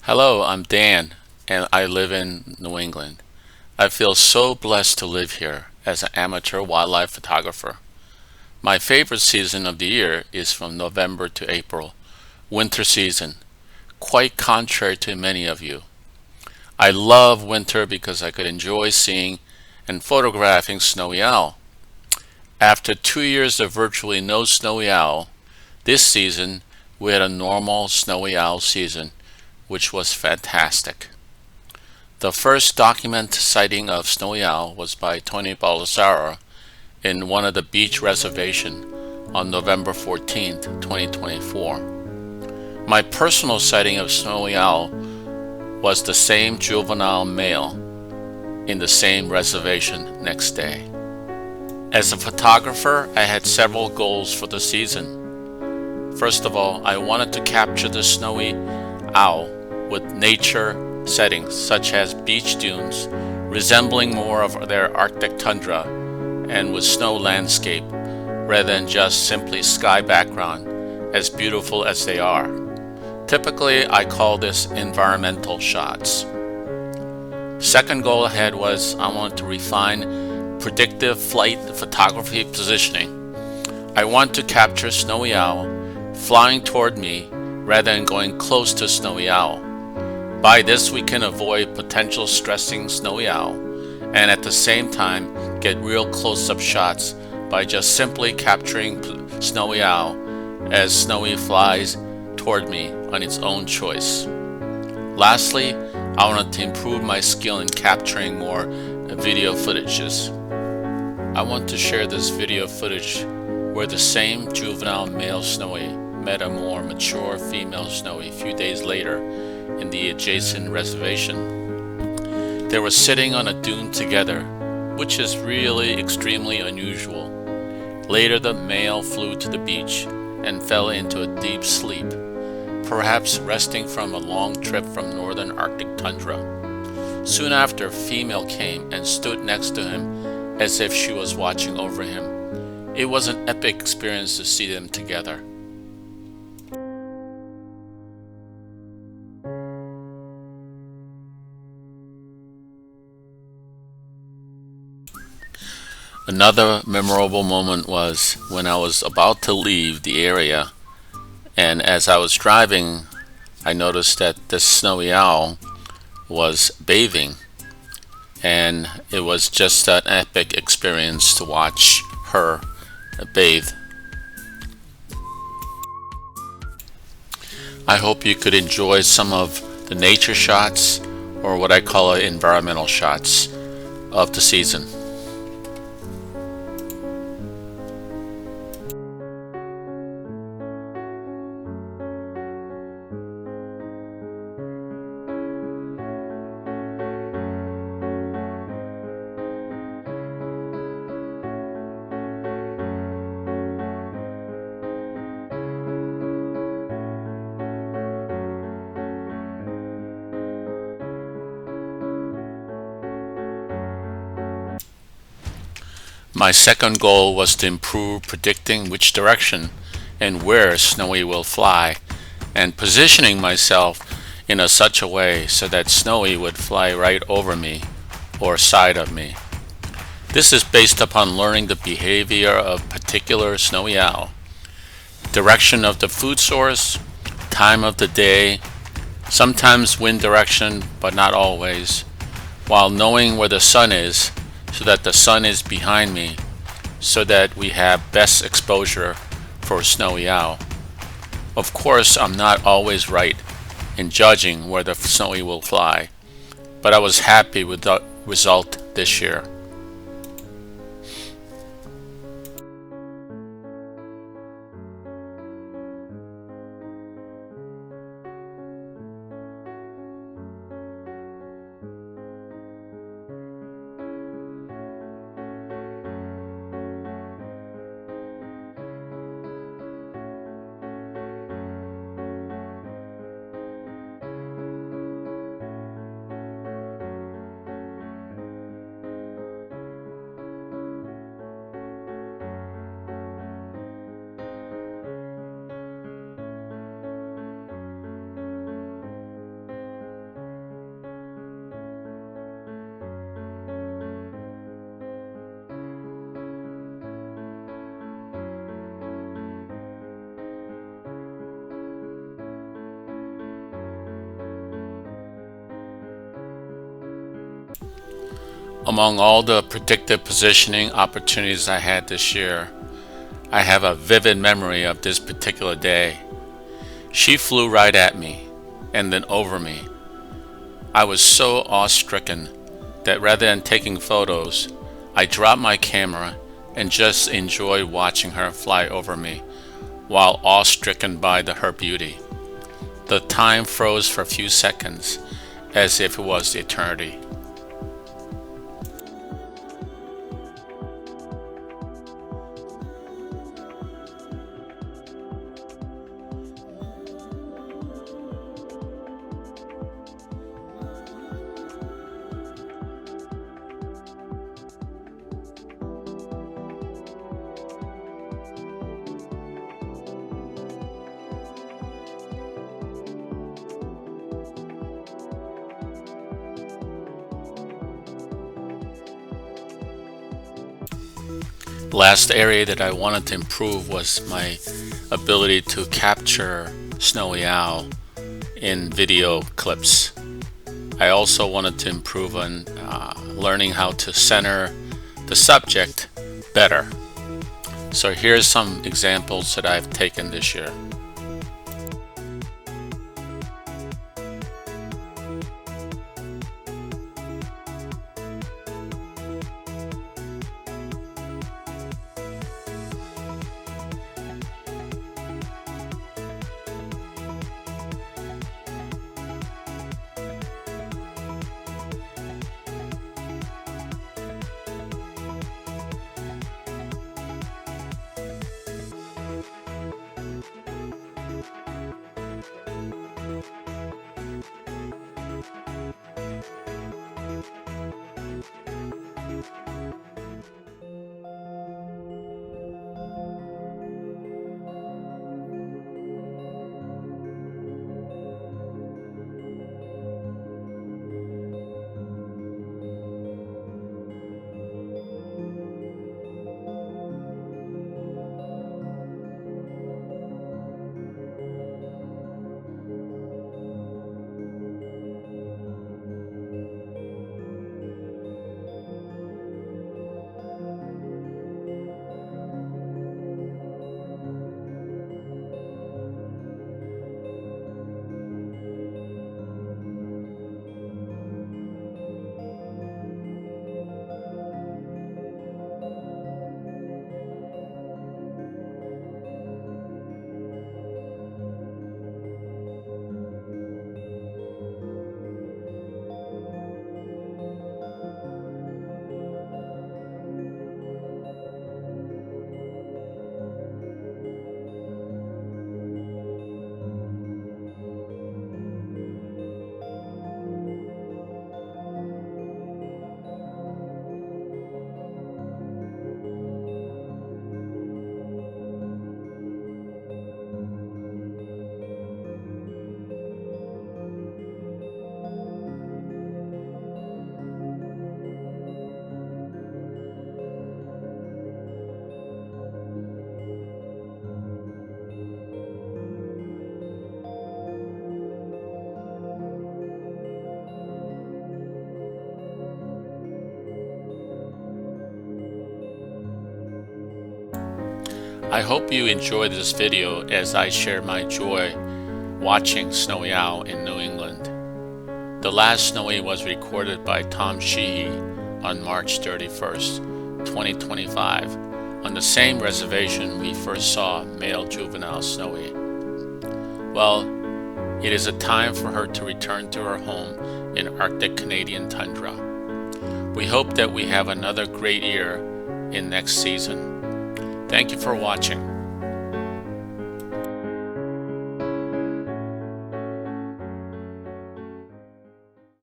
Hello, I'm Dan, and I live in New England. I feel so blessed to live here as an amateur wildlife photographer. My favorite season of the year is from November to April, winter season, quite contrary to many of you. I love winter because I could enjoy seeing and photographing snowy owl. After 2 years of virtually no snowy owl, this season we had a normal snowy owl season, which was fantastic. The first documented sighting of snowy owl was by Tony Baldassaro in one of the beach reservation on November 14th, 2024. My personal sighting of snowy owl was the same juvenile male in the same reservation next day. As a photographer, I had several goals for the season. First of all, I wanted to capture the snowy owl with nature settings such as beach dunes resembling more of their Arctic tundra and with snow landscape rather than just simply sky background, as beautiful as they are. Typically, I call this environmental shots. Second goal ahead was I wanted to refine predictive flight photography positioning. I want to capture snowy owl flying toward me rather than going close to snowy owl. By this, we can avoid potential stressing snowy owl and at the same time get real close-up shots by just simply capturing snowy owl as snowy flies toward me on its own choice. Lastly, I wanted to improve my skill in capturing more video footages. I want to share this video footage where the same juvenile male snowy met a more mature female snowy a few days later in the adjacent reservation. They were sitting on a dune together, which is really extremely unusual. Later, the male flew to the beach and fell into a deep sleep, perhaps resting from a long trip from northern Arctic tundra. Soon after, female came and stood next to him as if she was watching over him. It was an epic experience to see them together. Another memorable moment was when I was about to leave the area, and as I was driving, I noticed that this snowy owl was bathing, and it was just an epic experience to watch her bathe. I hope you could enjoy some of the nature shots, or what I call environmental shots, of the season. My second goal was to improve predicting which direction and where Snowy will fly, and positioning myself in such a way so that Snowy would fly right over me or side of me. This is based upon learning the behavior of particular snowy owl, direction of the food source, time of the day, sometimes wind direction, but not always, while knowing where the sun is so that the sun is behind me so that we have best exposure for snowy owl. Of course, I'm not always right in judging where the snowy will fly, but I was happy with the result this year. Among all the predictive positioning opportunities I had this year, I have a vivid memory of this particular day. She flew right at me and then over me. I was so awe-stricken that rather than taking photos, I dropped my camera and just enjoyed watching her fly over me while awe-stricken by her beauty. The time froze for a few seconds as if it was eternity. Last area that I wanted to improve was my ability to capture Snowy Owl in video clips. I also wanted to improve on learning how to center the subject better. So here's some examples that I've taken this year. I hope you enjoyed this video as I share my joy watching Snowy Owl in New England. The last snowy was recorded by Tom Sheehy on March 31st, 2025, on the same reservation we first saw male juvenile snowy. Well, it is a time for her to return to her home in Arctic Canadian tundra. We hope that we have another great year in next season. Thank you for watching.